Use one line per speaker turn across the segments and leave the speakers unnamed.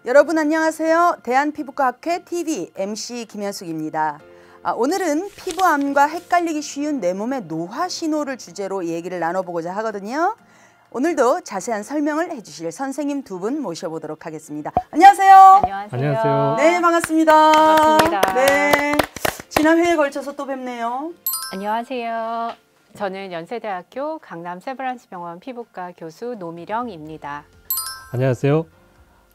여러분 안녕하세요. 대한피부과학회 TV MC 김현숙입니다. 오늘은 피부암과 헷갈리기 쉬운 내 몸의 노화 신호를 주제로 얘기를 나눠보고자 하거든요. 오늘도 자세한 설명을 해주실 선생님 두 분 모셔보도록 하겠습니다. 안녕하세요.
안녕하세요.
네, 반갑습니다.
반갑습니다.
네, 지난 회에 걸쳐서 또 뵙네요.
안녕하세요. 저는 연세대학교 강남 세브란스병원 피부과 교수 노미령입니다.
안녕하세요.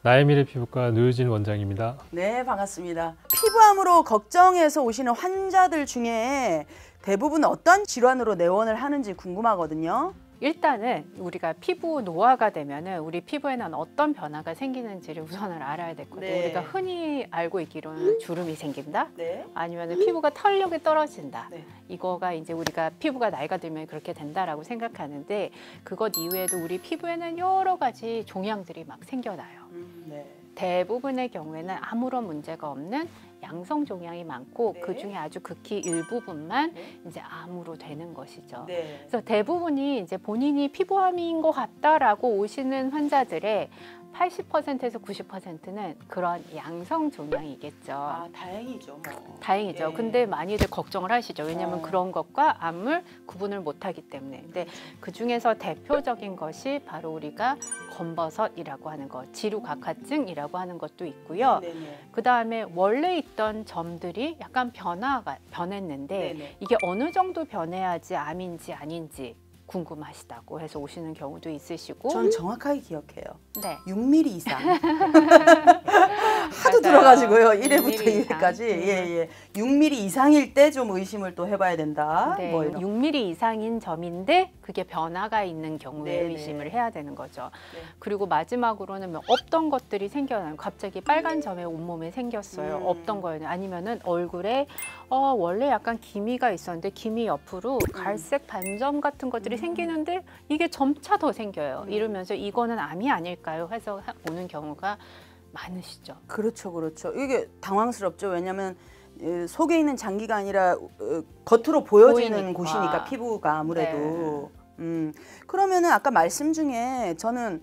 나의 미래 피부과 노유진 원장입니다.
네, 반갑습니다. 피부암으로 걱정해서 오시는 환자들 중에 대부분 어떤 질환으로 내원을 하는지 궁금하거든요.
일단은 우리가 피부 노화가 되면은 우리 피부에는 어떤 변화가 생기는지를 우선을 알아야 되거든요.
네.
우리가 흔히 알고 있기로는 주름이 생긴다,
네.
아니면 피부가 탄력이 떨어진다.
네.
이거가 이제 우리가 피부가 나이가 들면 그렇게 된다라고 생각하는데, 그것 이외에도 우리 피부에는 여러 가지 종양들이 막 생겨나요.
네.
대부분의 경우에는 아무런 문제가 없는 양성 종양이 많고,
네.
그 중에 아주 극히 일부분만
네.
이제 암으로 되는 것이죠.
네.
그래서 대부분이 이제 본인이 피부암인 것 같다라고 오시는 환자들의 80%에서 90%는 그런 양성 종양이겠죠.
아, 다행이죠. 뭐.
다행이죠.
예.
근데 많이들 걱정을 하시죠. 왜냐하면 그런 것과 암을 구분을 못하기 때문에. 근데 그 중에서 대표적인 것이 바로 우리가 검버섯이라고 하는 것, 지루각화증이라고 하는 것도 있고요.
네네.
그 다음에 원래 있던 점들이 약간 변했는데
네네.
이게 어느 정도 변해야지 암인지 아닌지 궁금하시다고 해서 오시는 경우도 있으시고.
전 정확하게 기억해요.
네.
6mm 이상. 하도
맞아요.
들어가지고요.
6mm
1회부터
이상.
2회까지. 예. 6mm 이상일 때 좀 의심을 또 해봐야 된다.
네,
뭐 이런.
6mm 이상인 점인데 그게 변화가 있는 경우에
네네.
의심을 해야 되는 거죠.
네.
그리고 마지막으로는 뭐 없던 것들이 생겨나요. 갑자기 빨간 점이 온몸에 생겼어요. 없던 거예요. 아니면은 얼굴에 원래 약간 기미가 있었는데 기미 옆으로 갈색 반점 같은 것들이 생기는데 이게 점차 더 생겨요. 이러면서 이거는 암이 아닐까요? 해서 오는 경우가 많으시죠.
그렇죠, 그렇죠. 이게 당황스럽죠. 왜냐하면 속에 있는 장기가 아니라 겉으로 보여지는
보이니까.
곳이니까 피부가 아무래도. 그러면은 아까 말씀 중에 저는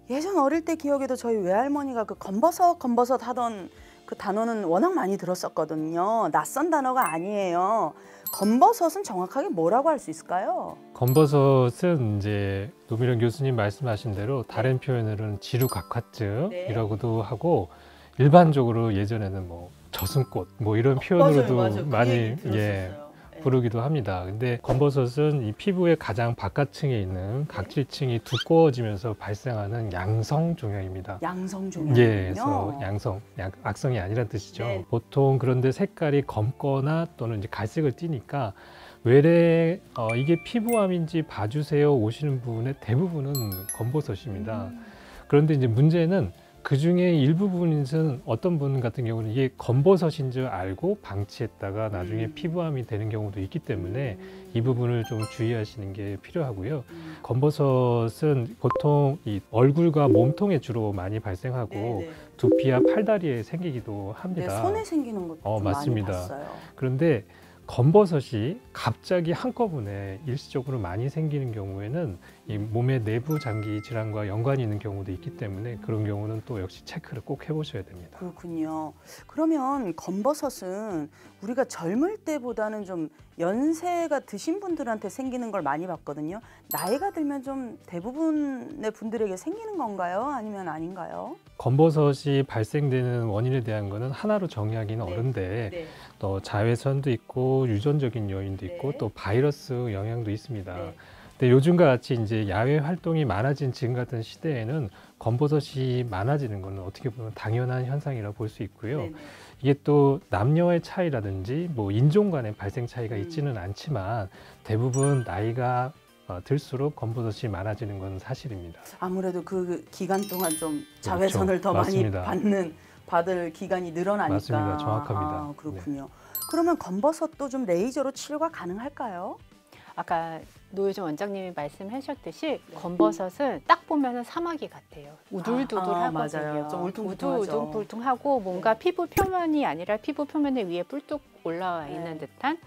예전 어릴 때 기억에도 저희 외할머니가 그 검버섯 하던 그 단어는 워낙 많이 들었었거든요. 낯선 단어가 아니에요. 검버섯은 정확하게 뭐라고 할 수 있을까요?
검버섯은 이제 노미령 교수님 말씀하신 대로 다른 표현으로는 지루각화증이라고도 하고, 일반적으로 예전에는 뭐 저승꽃 뭐 이런 표현으로도
맞아요. 그
많이
얘기 들었었어요.
부르기도 합니다. 근데 검버섯은 이 피부의 가장 바깥층에 있는 각질층이 두꺼워지면서 발생하는 양성 종양입니다.
양성 종양이요?
예, 그래서 악성이 아니란 뜻이죠.
네.
보통 그런데 색깔이 검거나 또는 이제 갈색을 띠니까 외래 이게 피부암인지 봐주세요 오시는 분의 대부분은 검버섯입니다. 그런데 이제 문제는 그 중에 일부분은 어떤 분 같은 경우는 이게 검버섯인 줄 알고 방치했다가 나중에 피부암이 되는 경우도 있기 때문에 이 부분을 좀 주의하시는 게 필요하고요. 검버섯은 보통 이 얼굴과 몸통에 주로 많이 발생하고
네네.
두피와 팔다리에 생기기도 합니다.
네, 손에 생기는 것도 좀
맞습니다.
많이 봤어요.
그런데 검버섯이 갑자기 한꺼번에 일시적으로 많이 생기는 경우에는 이 몸의 내부 장기 질환과 연관이 있는 경우도 있기 때문에 그런 경우는 또 역시 체크를 꼭 해보셔야 됩니다.
그렇군요. 그러면 검버섯은 우리가 젊을 때보다는 좀 연세가 드신 분들한테 생기는 걸 많이 봤거든요. 나이가 들면 좀 대부분의 분들에게 생기는 건가요? 아니면 아닌가요?
검버섯이 발생되는 원인에 대한 거는 하나로 정의하기는 어른데 또 자외선도 있고 유전적인 요인도 있고 또 바이러스 영향도 있습니다. 근데 요즘과 같이 이제 야외 활동이 많아진 지금 같은 시대에는 검버섯이 많아지는 것은 어떻게 보면 당연한 현상이라고 볼 수 있고요.
네네.
이게 또 남녀의 차이라든지 뭐 인종 간의 발생 차이가 있지는 않지만 대부분 나이가 들수록 검버섯이 많아지는 건 사실입니다.
아무래도 그 기간 동안 좀 자외선을 더
맞습니다.
많이 받을 기간이 늘어나니까.
맞습니다. 정확합니다.
그렇군요. 그러면 검버섯도 좀 레이저로 치료가 가능할까요?
아까 노효정 원장님이 말씀하셨듯이 검버섯은 딱 보면은 사마귀 같아요. 우둘두둘하거든요.
맞아요. 좀 울퉁불퉁하죠.
우둘두둘하고 뭔가 피부 표면이 아니라 피부 표면에 위에 뿔뚝 올라와 있는 듯한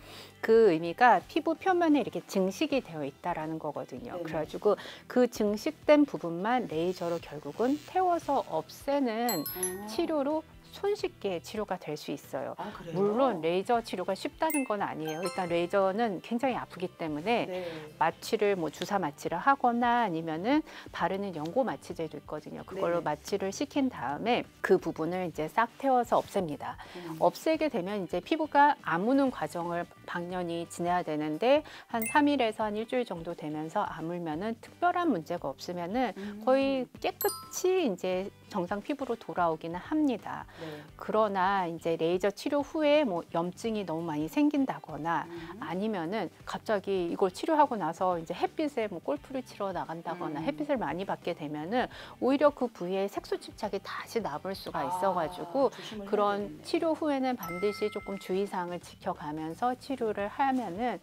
그 의미가 피부 표면에 이렇게 증식이 되어 있다라는 거거든요.
네네.
그래가지고 그 증식된 부분만 레이저로 결국은 태워서 없애는 치료로 손쉽게 치료가 될 수 있어요.
아, 그래요?
물론 레이저 치료가 쉽다는 건 아니에요. 일단 레이저는 굉장히 아프기 때문에
네.
마취를 뭐 주사 마취를 하거나 아니면은 바르는 연고 마취제도 있거든요. 그걸로
네네.
마취를 시킨 다음에 그 부분을 이제 싹 태워서 없앱니다. 없애게 되면 이제 피부가 아무는 과정을 방연히 지내야 되는데 한 3일에서 한 일주일 정도 되면서 아물면은 특별한 문제가 없으면은 거의 깨끗이 이제 정상 피부로 돌아오기는 합니다.
네.
그러나 이제 레이저 치료 후에 뭐 염증이 너무 많이 생긴다거나 아니면은 갑자기 이걸 치료하고 나서 이제 햇빛에 뭐 골프를 치러 나간다거나 햇빛을 많이 받게 되면은 오히려 그 부위에 색소 집착이 다시 남을 수가 있어가지고
조심을 해야
그런
되겠네요.
치료 후에는 반드시 조금 주의사항을 지켜가면서 치료를 하면은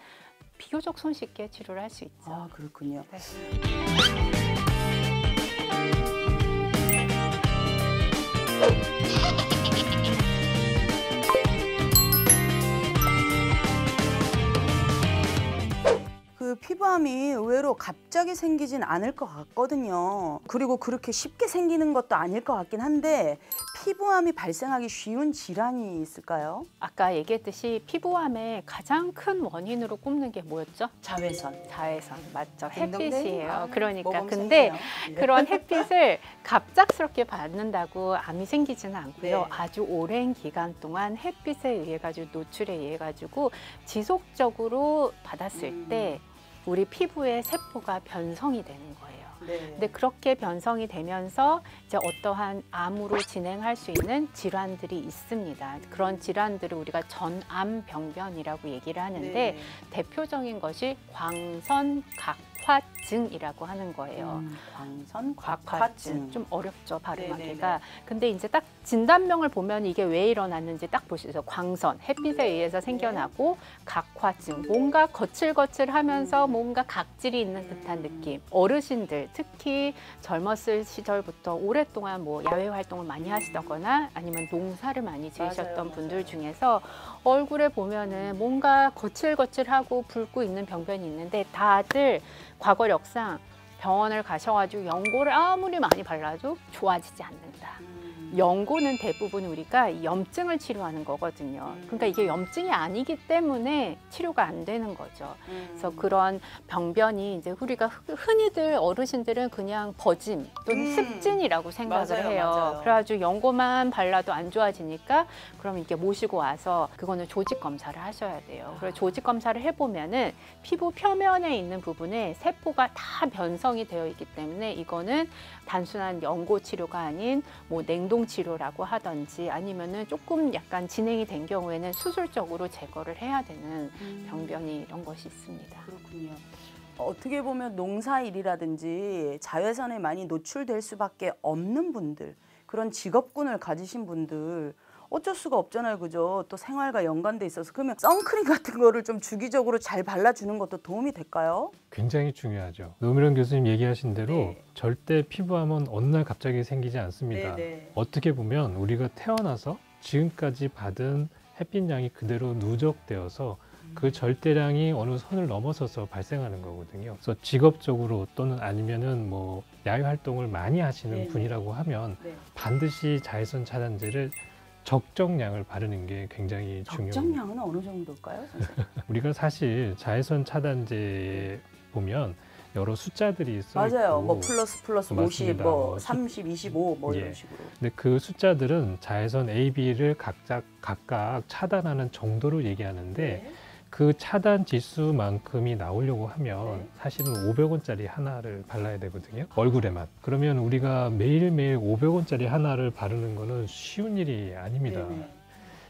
비교적 손쉽게 치료를 할 수 있죠.
아, 그렇군요.
네.
그 피부암이 의외로 갑자기 생기진 않을 것 같거든요. 그리고 그렇게 쉽게 생기는 것도 아닐 것 같긴 한데 피부암이 발생하기 쉬운 질환이 있을까요?
아까 얘기했듯이 피부암의 가장 큰 원인으로 꼽는 게 뭐였죠?
자외선.
자외선 맞죠?
딩동댕?
햇빛이에요.
아,
그러니까
모범생이네요.
근데
네.
그런 햇빛을 갑작스럽게 받는다고 암이 생기지는 않고요.
네.
아주 오랜 기간 동안 햇빛에 의해 가지고 노출에 의해 가지고 지속적으로 받았을 때 우리 피부의 세포가 변성이 되는 거예요.
네.
근데 그렇게 변성이 되면서 이제 어떠한 암으로 진행할 수 있는 질환들이 있습니다. 그런 질환들을 우리가 전암병변이라고 얘기를 하는데
네.
대표적인 것이 광선각화증이라고 하는 거예요.
광선각화증.
좀 어렵죠, 발음하기가.
네네네.
근데 이제 딱 진단명을 보면 이게 왜 일어났는지 딱 보시죠. 광선, 햇빛에 의해서 생겨나고 각화증, 뭔가 거칠거칠하면서 뭔가 각질이 있는 듯한 느낌. 어르신들, 특히 젊었을 시절부터 오랫동안 뭐 야외 활동을 많이 하시거나 아니면 농사를 많이 지으셨던
맞아요,
분들
맞아요.
중에서 얼굴에 보면은 뭔가 거칠거칠하고 붉고 있는 병변이 있는데 다들 과거력상 병원을 가셔가지고 연고를 아무리 많이 발라도 좋아지지 않는다. 연고는 대부분 우리가 염증을 치료하는 거거든요. 그러니까 이게 염증이 아니기 때문에 치료가 안 되는 거죠. 그래서 그런 병변이 이제 우리가 흔히들 어르신들은 그냥 버짐 또는 습진이라고 생각을
맞아요,
해요.
맞아요.
그래가지고 연고만 발라도 안 좋아지니까 그럼 이렇게 모시고 와서 그거는 조직 검사를 하셔야 돼요. 그래서 조직 검사를 해보면은 피부 표면에 있는 부분에 세포가 다 변성이 되어 있기 때문에 이거는 단순한 연고 치료가 아닌 뭐 냉동 치료라고 하든지 아니면은 조금 약간 진행이 된 경우에는 수술적으로 제거를 해야 되는 병변이 이런 것이 있습니다.
그렇군요. 어떻게 보면 농사일이라든지 자외선에 많이 노출될 수밖에 없는 분들, 그런 직업군을 가지신 분들 어쩔 수가 없잖아요, 그죠? 또 생활과 연관돼 있어서. 그러면 선크림 같은 거를 좀 주기적으로 잘 발라주는 것도 도움이 될까요?
굉장히 중요하죠. 노미련 교수님 얘기하신 대로
네.
절대 피부암은 어느 날 갑자기 생기지 않습니다.
네네.
어떻게 보면 우리가 태어나서 지금까지 받은 햇빛량이 그대로 누적되어서 그 절대량이 어느 선을 넘어서서 발생하는 거거든요. 그래서 직업적으로 또는 아니면은 뭐 야외 활동을 많이 하시는
네네.
분이라고 하면
네.
반드시 자외선 차단제를 적정량을 바르는 게 굉장히 중요합니다.
적정량은 어느 정도일까요, 선생님?
우리가 사실 자외선 차단제에 보면 여러 숫자들이 써 있고
맞아요. 뭐 플러스 50,
맞습니다.
뭐
뭐
30, 25, 뭐
예.
이런 식으로.
근데 그 숫자들은 자외선 A, B를 각각 차단하는 정도로 얘기하는데
네.
그 차단 지수만큼이 나오려고 하면
네.
사실은 500원짜리 하나를 발라야 되거든요. 얼굴에만. 그러면 우리가 매일매일 500원짜리 하나를 바르는 거는 쉬운 일이 아닙니다.
네네.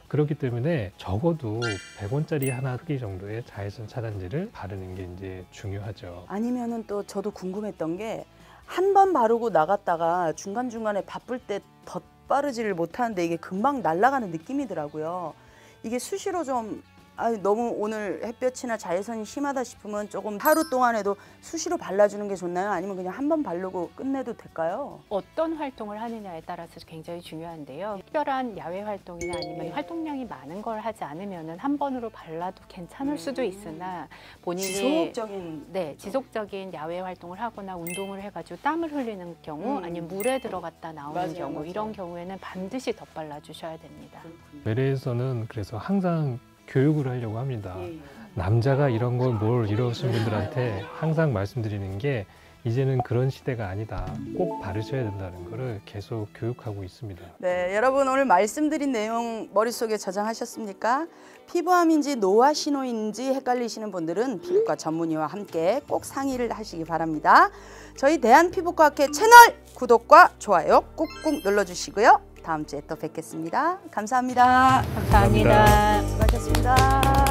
그렇기 때문에 적어도 100원짜리 하나 크기 정도의 자외선 차단제를 바르는 게 이제 중요하죠.
아니면은 또 저도 궁금했던 게 한 번 바르고 나갔다가 중간중간에 바쁠 때 덧바르지를 못하는데 이게 금방 날아가는 느낌이더라고요. 이게 수시로 좀 너무 오늘 햇볕이나 자외선이 심하다 싶으면 조금 하루 동안에도 수시로 발라주는 게 좋나요? 아니면 그냥 한 번 바르고 끝내도 될까요?
어떤 활동을 하느냐에 따라서 굉장히 중요한데요. 특별한 야외 활동이나 아니면 활동량이 많은 걸 하지 않으면 한 번으로 발라도 괜찮을 수도 있으나 본인이 지속적인 야외 활동을 하거나 운동을 해가지고 땀을 흘리는 경우 아니면 물에 들어갔다 나오는 경우 이런 경우에는 반드시 덧발라 주셔야 됩니다.
외래에서는 그래서 항상 교육을 하려고 합니다. 남자가 이런 걸 뭘 이러신 분들한테 항상 말씀드리는 게 이제는 그런 시대가 아니다. 꼭 바르셔야 된다는 거를 계속 교육하고 있습니다.
네, 여러분 오늘 말씀드린 내용 머릿속에 저장하셨습니까? 피부암인지 노화신호인지 헷갈리시는 분들은 피부과 전문의와 함께 꼭 상의를 하시기 바랍니다. 저희 대한피부과학회 채널 구독과 좋아요 꾹꾹 눌러주시고요. 다음 주에 또 뵙겠습니다. 감사합니다.
감사합니다.
수고하셨습니다.